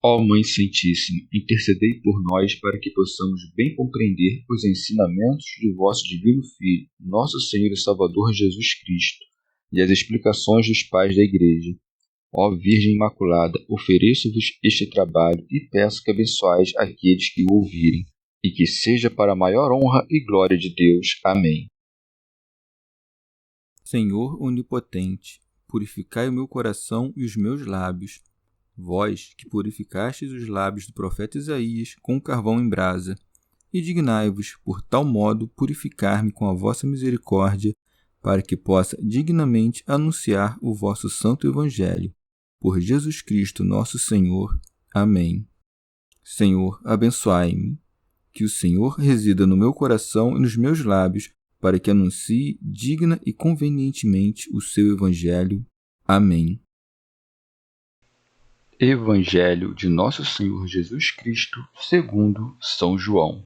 Ó Mãe Santíssima, intercedei por nós para que possamos bem compreender os ensinamentos de vosso Divino Filho, nosso Senhor e Salvador Jesus Cristo, e as explicações dos pais da Igreja. Ó Virgem Imaculada, ofereço-vos este trabalho e peço que abençoais aqueles que o ouvirem, e que seja para a maior honra e glória de Deus. Amém. Senhor onipotente, purificai o meu coração e os meus lábios. Vós, que purificastes os lábios do profeta Isaías com carvão em brasa, e dignai-vos, por tal modo, purificar-me com a vossa misericórdia, para que possa dignamente anunciar o vosso santo Evangelho. Por Jesus Cristo nosso Senhor. Amém. Senhor, abençoai-me. Que o Senhor resida no meu coração e nos meus lábios, para que anuncie digna e convenientemente o seu Evangelho. Amém. Evangelho de Nosso Senhor Jesus Cristo, segundo São João.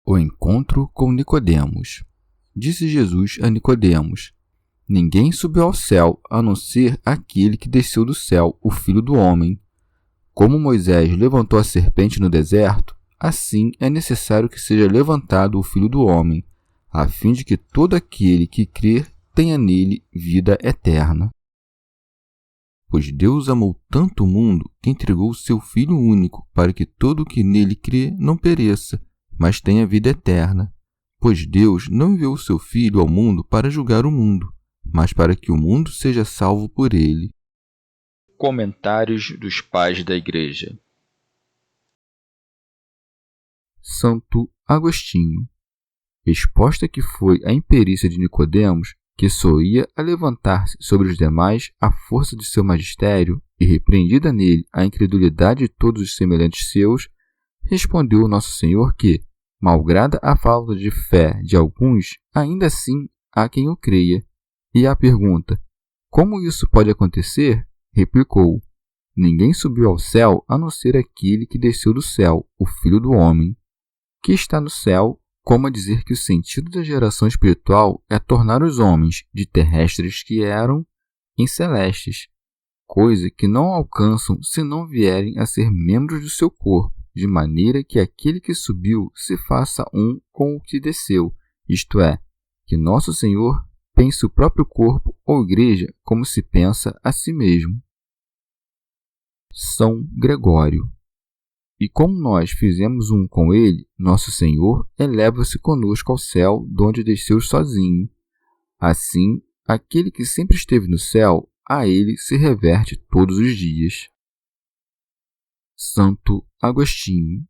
O encontro com Nicodemos. Disse Jesus a Nicodemos: Ninguém subiu ao céu, a não ser aquele que desceu do céu, o Filho do Homem. Como Moisés levantou a serpente no deserto, assim é necessário que seja levantado o Filho do Homem, a fim de que todo aquele que crer tenha nele vida eterna. Pois Deus amou tanto o mundo que entregou o seu Filho único, para que todo o que nele crê não pereça, mas tenha vida eterna. Pois Deus não enviou o seu Filho ao mundo para julgar o mundo, mas para que o mundo seja salvo por ele. Comentários dos Pais da Igreja. Santo Agostinho. Exposta que foi a imperícia de Nicodemos, que soía a levantar-se sobre os demais à força de seu magistério, e repreendida nele a incredulidade de todos os semelhantes seus, respondeu o Nosso Senhor que, malgrada a falta de fé de alguns, ainda assim há quem o creia. E à pergunta: como isso pode acontecer? Replicou: ninguém subiu ao céu a não ser aquele que desceu do céu, o Filho do Homem. Que está no céu, como a dizer que o sentido da geração espiritual é tornar os homens, de terrestres que eram, em celestes, coisa que não alcançam se não vierem a ser membros do seu corpo, de maneira que aquele que subiu se faça um com o que desceu, isto é, que Nosso Senhor pense o próprio corpo ou igreja como se pensa a si mesmo. São Gregório. E como nós fizemos um com ele, Nosso Senhor eleva-se conosco ao céu, donde desceu sozinho. Assim, aquele que sempre esteve no céu, a ele se reverte todos os dias. Santo Agostinho.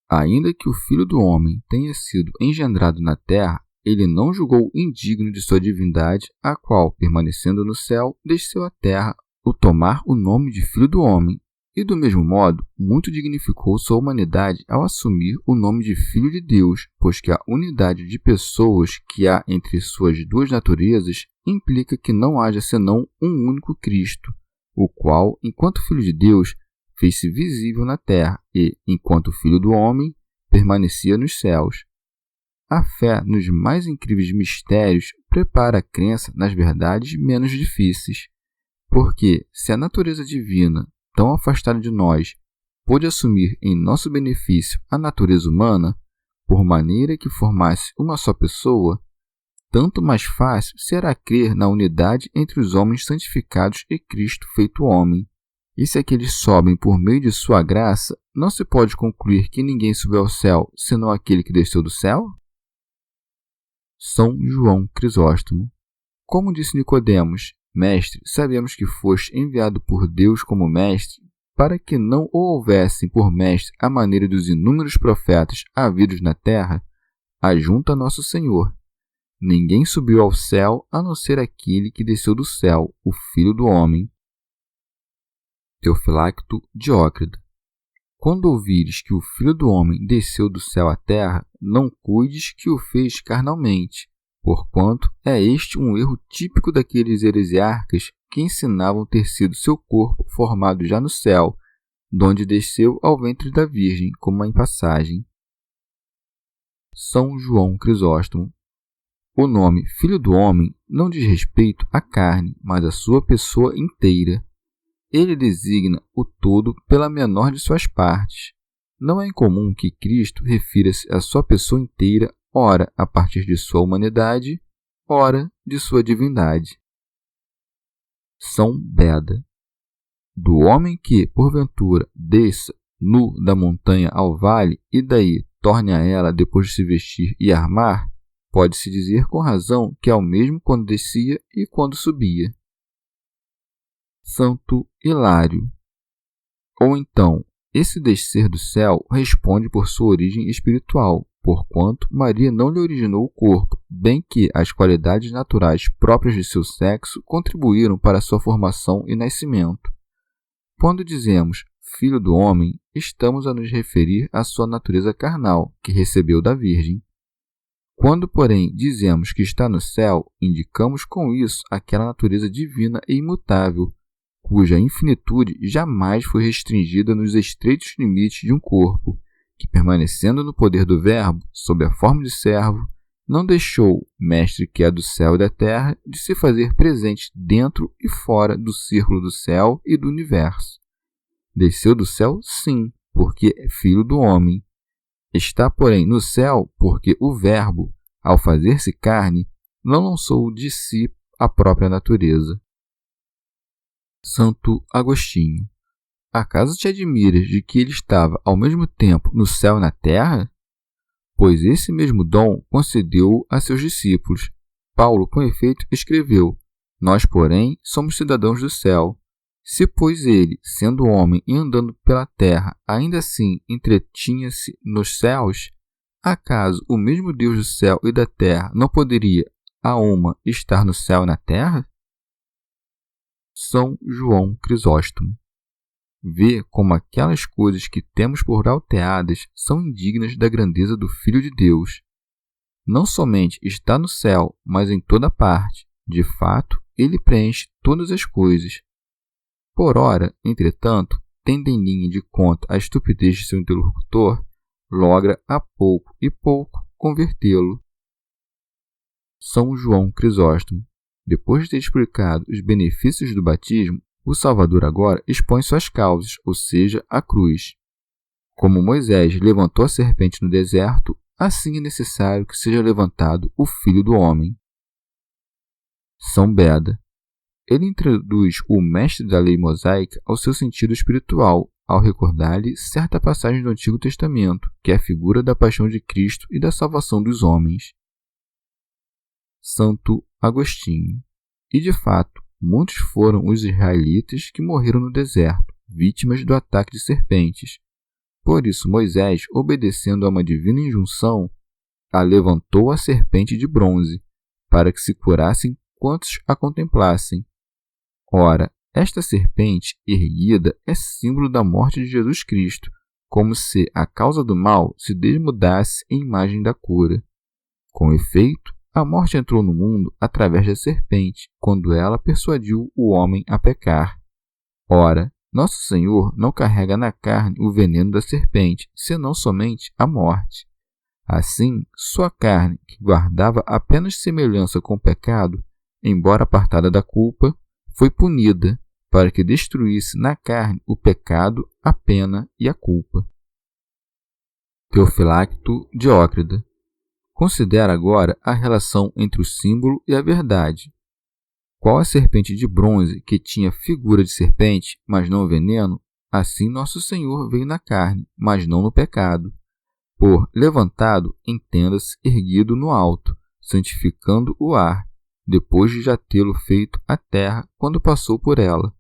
Ainda que o Filho do Homem tenha sido engendrado na terra, ele não julgou indigno de sua divindade, a qual, permanecendo no céu, desceu à terra, o tomar o nome de Filho do Homem, e do mesmo modo, muito dignificou sua humanidade ao assumir o nome de Filho de Deus, pois que a unidade de pessoas que há entre suas duas naturezas implica que não haja senão um único Cristo, o qual, enquanto Filho de Deus, fez-se visível na terra e, enquanto Filho do Homem, permanecia nos céus. A fé nos mais incríveis mistérios prepara a crença nas verdades menos difíceis, porque, se a natureza divina, tão afastada de nós, pôde assumir em nosso benefício a natureza humana, por maneira que formasse uma só pessoa, tanto mais fácil será crer na unidade entre os homens santificados e Cristo feito homem. E se aqueles sobem por meio de sua graça, não se pode concluir que ninguém subiu ao céu, senão aquele que desceu do céu? São João Crisóstomo. Como disse Nicodemos: Mestre, sabemos que foste enviado por Deus como mestre, para que não o houvessem por mestre à maneira dos inúmeros profetas havidos na terra, ajunta Nosso Senhor. Ninguém subiu ao céu a não ser aquele que desceu do céu, o Filho do Homem. Teofilacto Diócrida. Quando ouvires que o Filho do Homem desceu do céu à terra, não cuides que o fez carnalmente, porquanto é este um erro típico daqueles heresiarcas que ensinavam ter sido seu corpo formado já no céu, donde desceu ao ventre da Virgem, como em passagem. São João Crisóstomo. O nome Filho do Homem não diz respeito à carne, mas à sua pessoa inteira. ele designa o todo pela menor de suas partes. Não é incomum que Cristo refira-se à sua pessoa inteira, ora a partir de sua humanidade, ora de sua divindade. São Beda. Do homem que, porventura, desça nu da montanha ao vale e daí torne a ela depois de se vestir e armar, pode-se dizer com razão que é o mesmo quando descia e quando subia. Santo Hilário. Ou então, esse descer do céu responde por sua origem espiritual, porquanto Maria não lhe originou o corpo, bem que as qualidades naturais próprias de seu sexo contribuíram para sua formação e nascimento. Quando dizemos Filho do Homem, estamos a nos referir à sua natureza carnal, que recebeu da Virgem. Quando, porém, dizemos que está no céu, indicamos com isso aquela natureza divina e imutável, cuja infinitude jamais foi restringida nos estreitos limites de um corpo, que, permanecendo no poder do Verbo, sob a forma de servo, não deixou, mestre que é do céu e da terra, de se fazer presente dentro e fora do círculo do céu e do universo. Desceu do céu, sim, porque é filho do homem. Está, porém, no céu, porque o Verbo, ao fazer-se carne, não lançou de si a própria natureza. Santo Agostinho. Acaso te admiras de que ele estava ao mesmo tempo no céu e na terra? Pois esse mesmo dom concedeu-o a seus discípulos. Paulo, com efeito, escreveu: Nós, porém, somos cidadãos do céu. Se, pois, ele, sendo homem e andando pela terra, ainda assim entretinha-se nos céus, acaso o mesmo Deus do céu e da terra não poderia, a uma, estar no céu e na terra? São João Crisóstomo. Vê como aquelas coisas que temos por alteadas são indignas da grandeza do Filho de Deus. Não somente está no céu, mas em toda parte. De fato, ele preenche todas as coisas. Por ora, entretanto, tendo em linha de conta a estupidez de seu interlocutor, logra a pouco e pouco convertê-lo. São João Crisóstomo. Depois de ter explicado os benefícios do batismo, o Salvador agora expõe suas causas, ou seja, a cruz. Como Moisés levantou a serpente no deserto, assim é necessário que seja levantado o Filho do Homem. São Beda. Ele introduz o mestre da lei mosaica ao seu sentido espiritual, ao recordar-lhe certa passagem do Antigo Testamento, que é a figura da paixão de Cristo e da salvação dos homens. Santo Agostinho. E, de fato, muitos foram os israelitas que morreram no deserto, vítimas do ataque de serpentes. Por isso, Moisés, obedecendo a uma divina injunção, levantou a serpente de bronze, para que se curassem quantos a contemplassem. Ora, esta serpente erguida é símbolo da morte de Jesus Cristo, como se a causa do mal se desmudasse em imagem da cura. Com efeito, a morte entrou no mundo através da serpente, quando ela persuadiu o homem a pecar. Ora, nosso Senhor não carrega na carne o veneno da serpente, senão somente a morte. Assim, sua carne, que guardava apenas semelhança com o pecado, embora apartada da culpa, foi punida, para que destruísse na carne o pecado, a pena e a culpa. Teofilacto Diócrida. Considera agora a relação entre o símbolo e a verdade. Qual a serpente de bronze que tinha figura de serpente, mas não veneno, assim nosso Senhor veio na carne, mas não no pecado. Por levantado, entenda-se erguido no alto, santificando o ar, depois de já tê-lo feito a terra quando passou por ela.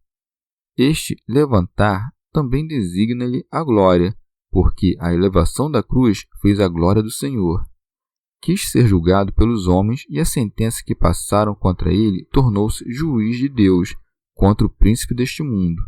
Este levantar também designa-lhe a glória, porque a elevação da cruz fez a glória do Senhor. Quis ser julgado pelos homens e a sentença que passaram contra ele tornou-se juiz de Deus contra o príncipe deste mundo.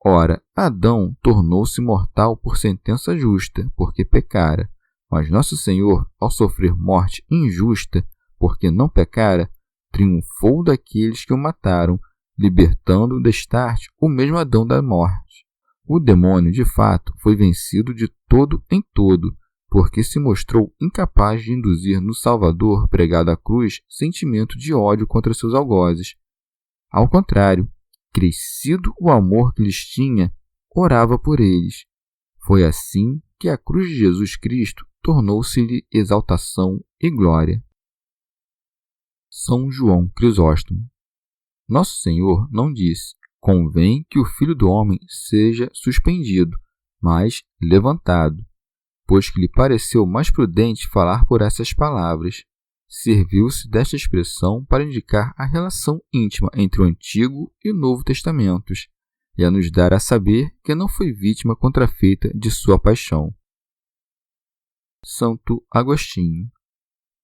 Ora, Adão tornou-se mortal por sentença justa, porque pecara, mas nosso Senhor, ao sofrer morte injusta, porque não pecara, triunfou daqueles que o mataram, libertando destarte o mesmo Adão da morte. O demônio, de fato, foi vencido de todo em todo, porque se mostrou incapaz de induzir no Salvador pregado à cruz sentimento de ódio contra seus algozes. Ao contrário, crescido o amor que lhes tinha, orava por eles. Foi assim que a cruz de Jesus Cristo tornou-se-lhe exaltação e glória. São João Crisóstomo. Nosso Senhor não disse: convém que o Filho do Homem seja suspendido, mas levantado, pois que lhe pareceu mais prudente falar por essas palavras. Serviu-se desta expressão para indicar a relação íntima entre o Antigo e o Novo Testamentos, e a nos dar a saber que não foi vítima contrafeita de sua paixão. Santo Agostinho.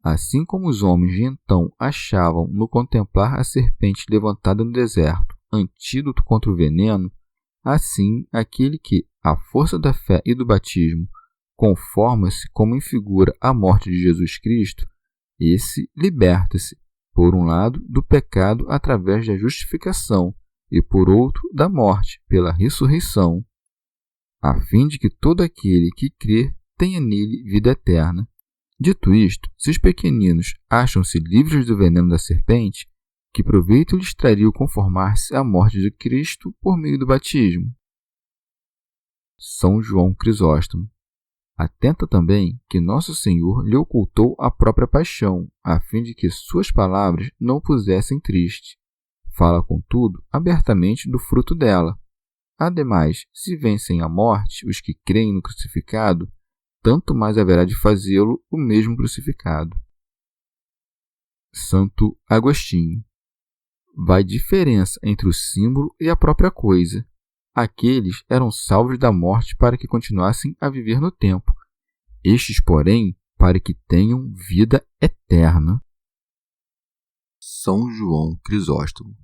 Assim como os homens de então achavam no contemplar a serpente levantada no deserto antídoto contra o veneno, assim aquele que, à força da fé e do batismo, conforma-se como em figura à morte de Jesus Cristo, esse liberta-se, por um lado, do pecado através da justificação e, por outro, da morte pela ressurreição, a fim de que todo aquele que crer tenha nele vida eterna. Dito isto, se os pequeninos acham-se livres do veneno da serpente, que proveito lhes traria o conformar-se à morte de Cristo por meio do batismo? São João Crisóstomo. Atenta também que Nosso Senhor lhe ocultou a própria paixão, a fim de que suas palavras não o pusessem triste. Fala, contudo, abertamente do fruto dela. Ademais, se vencem a morte os que creem no crucificado, tanto mais haverá de fazê-lo o mesmo crucificado. Santo Agostinho. Vai diferença entre o símbolo e a própria coisa. Aqueles eram salvos da morte para que continuassem a viver no tempo. Estes, porém, para que tenham vida eterna. São João Crisóstomo.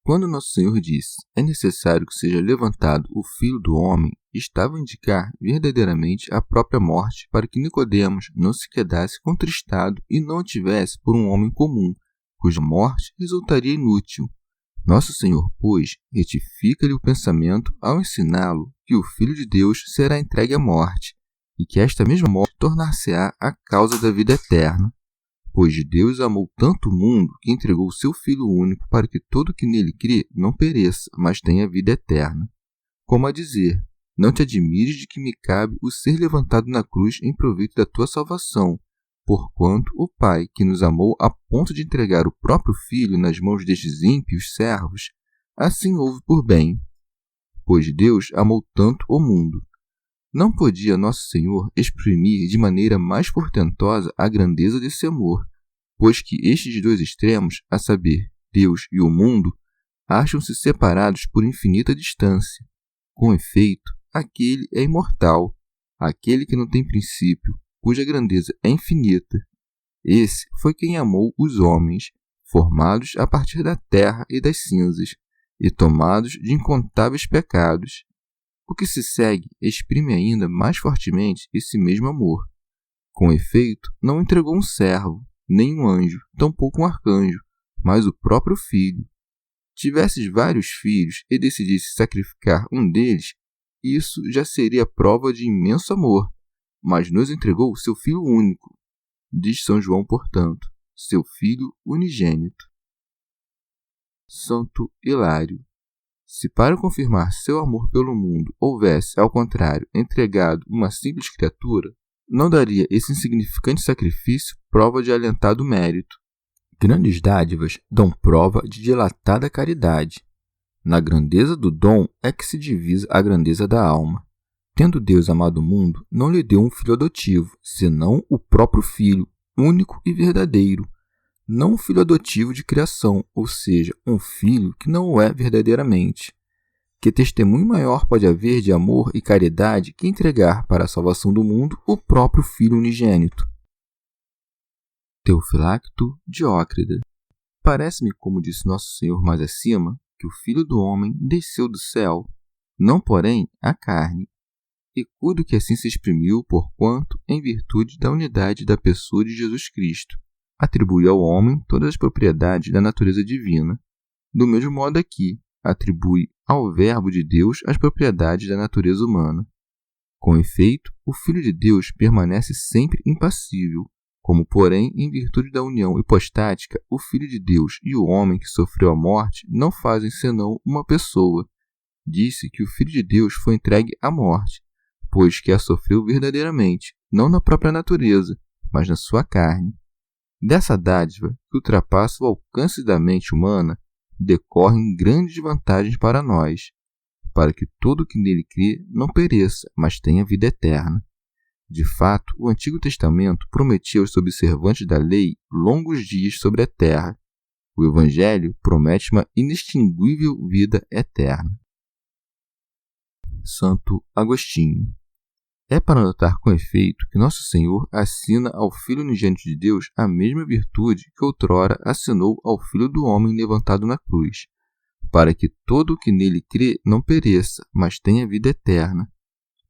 Quando Nosso Senhor disse: é necessário que seja levantado o Filho do Homem, estava a indicar verdadeiramente a própria morte para que Nicodemos não se quedasse contristado e não a tivesse por um homem comum, cuja morte resultaria inútil. Nosso Senhor, pois, retifica-lhe o pensamento ao ensiná-lo que o Filho de Deus será entregue à morte, e que esta mesma morte tornar-se-á a causa da vida eterna. Pois Deus amou tanto o mundo que entregou o seu Filho único para que todo que nele crê não pereça, mas tenha vida eterna. Como a dizer: não te admires de que me cabe o ser levantado na cruz em proveito da tua salvação, porquanto o Pai, que nos amou a ponto de entregar o próprio Filho nas mãos destes ímpios servos, assim houve por bem. Pois Deus amou tanto o mundo. Não podia Nosso Senhor exprimir de maneira mais portentosa a grandeza desse amor, pois que estes dois extremos, a saber, Deus e o mundo, acham-se separados por infinita distância. Com efeito, aquele é imortal, aquele que não tem princípio, cuja grandeza é infinita. Esse foi quem amou os homens, formados a partir da terra e das cinzas, e tomados de incontáveis pecados. O que se segue exprime ainda mais fortemente esse mesmo amor. Com efeito, não entregou um servo, nem um anjo, tampouco um arcanjo, mas o próprio Filho. Tivesses vários filhos e decidisse sacrificar um deles, isso já seria prova de imenso amor, mas nos entregou o seu Filho único. Diz São João, portanto, seu Filho unigênito. Santo Hilário. Se para confirmar seu amor pelo mundo houvesse, ao contrário, entregado uma simples criatura, não daria esse insignificante sacrifício prova de alentado mérito. Grandes dádivas dão prova de dilatada caridade. Na grandeza do dom é que se divisa a grandeza da alma. Tendo Deus amado o mundo, não lhe deu um filho adotivo, senão o próprio Filho, único e verdadeiro. Não um filho adotivo de criação, ou seja, um filho que não o é verdadeiramente. Que testemunho maior pode haver de amor e caridade que entregar para a salvação do mundo o próprio Filho unigênito? Teofilacto Diócrida. Parece-me, como disse Nosso Senhor mais acima, que o Filho do Homem desceu do céu, não porém a carne, e cuido que assim se exprimiu porquanto, em virtude da unidade da pessoa de Jesus Cristo, atribui ao homem todas as propriedades da natureza divina. Do mesmo modo aqui, atribui ao Verbo de Deus as propriedades da natureza humana. Com efeito, o Filho de Deus permanece sempre impassível, Como, porém, em virtude da união hipostática, o Filho de Deus e o homem que sofreu a morte não fazem senão uma pessoa. Disse que o Filho de Deus foi entregue à morte, pois que a sofreu verdadeiramente, não na própria natureza, mas na sua carne. Dessa dádiva, que ultrapassa o alcance da mente humana, decorrem grandes vantagens para nós, para que todo o que nele crê não pereça, mas tenha vida eterna. De fato, o Antigo Testamento prometia aos observantes da lei longos dias sobre a terra. O Evangelho promete uma inextinguível vida eterna. Santo Agostinho. É para notar com efeito que Nosso Senhor assina ao Filho unigênito de Deus a mesma virtude que outrora assinou ao Filho do Homem levantado na cruz, para que todo o que nele crê não pereça, mas tenha vida eterna.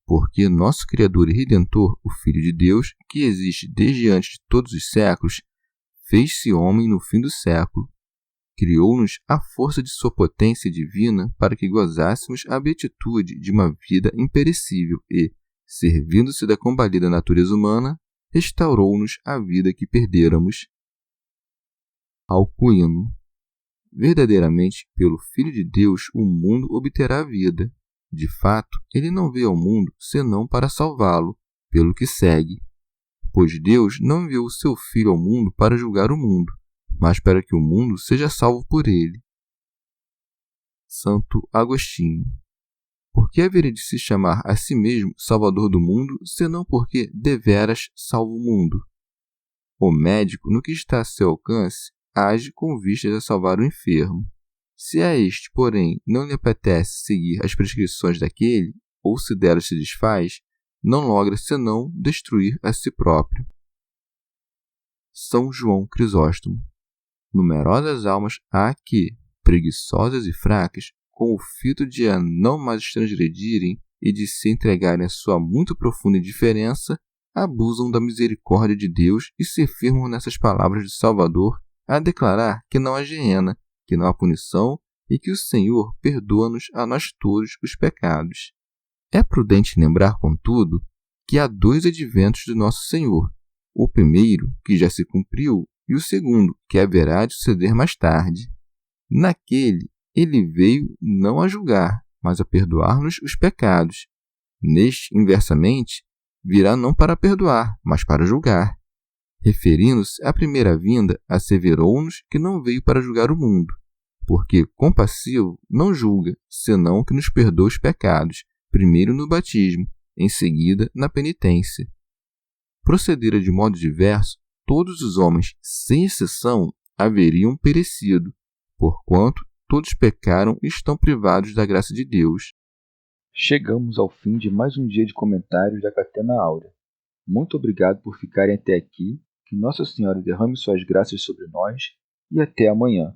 Porque nosso Criador e Redentor, o Filho de Deus, que existe desde antes de todos os séculos, fez-se homem no fim do século. Criou-nos à força de sua potência divina para que gozássemos a beatitude de uma vida imperecível e, servindo-se da combalida natureza humana, restaurou-nos a vida que perdêramos. Alcuino. Verdadeiramente, pelo Filho de Deus, o mundo obterá vida. De fato, ele não veio ao mundo senão para salvá-lo, pelo que segue. Pois Deus não enviou o seu Filho ao mundo para julgar o mundo, mas para que o mundo seja salvo por ele. Santo Agostinho. Por que haveria de se chamar a si mesmo Salvador do mundo, senão porque deveras salva o mundo? O médico, no que está a seu alcance, age com vistas a salvar o enfermo. Se a este, porém, não lhe apetece seguir as prescrições daquele, ou se delas se desfaz, não logra senão destruir a si próprio. São João Crisóstomo. Numerosas almas há que, preguiçosas e fracas, com o fito de a não mais transgredirem e de se entregarem à sua muito profunda indiferença, abusam da misericórdia de Deus e se firmam nessas palavras do Salvador a declarar que não há geena, que não há punição e que o Senhor perdoa-nos a nós todos os pecados. É prudente lembrar, contudo, que há 2 adventos de Nosso Senhor, o primeiro, que já se cumpriu, e o segundo, que haverá de suceder mais tarde. Naquele, ele veio não a julgar, mas a perdoar-nos os pecados. Neste, inversamente, virá não para perdoar, mas para julgar. Referindo-se à primeira vinda, asseverou-nos que não veio para julgar o mundo, porque compassivo não julga, senão que nos perdoa os pecados, primeiro no batismo, em seguida na penitência. Procedera de modo diverso, todos os homens, sem exceção, haveriam perecido, porquanto todos pecaram e estão privados da graça de Deus. Chegamos ao fim de mais um dia de comentários da Catena Áurea. Muito obrigado por ficarem até aqui, que Nossa Senhora derrame suas graças sobre nós e até amanhã.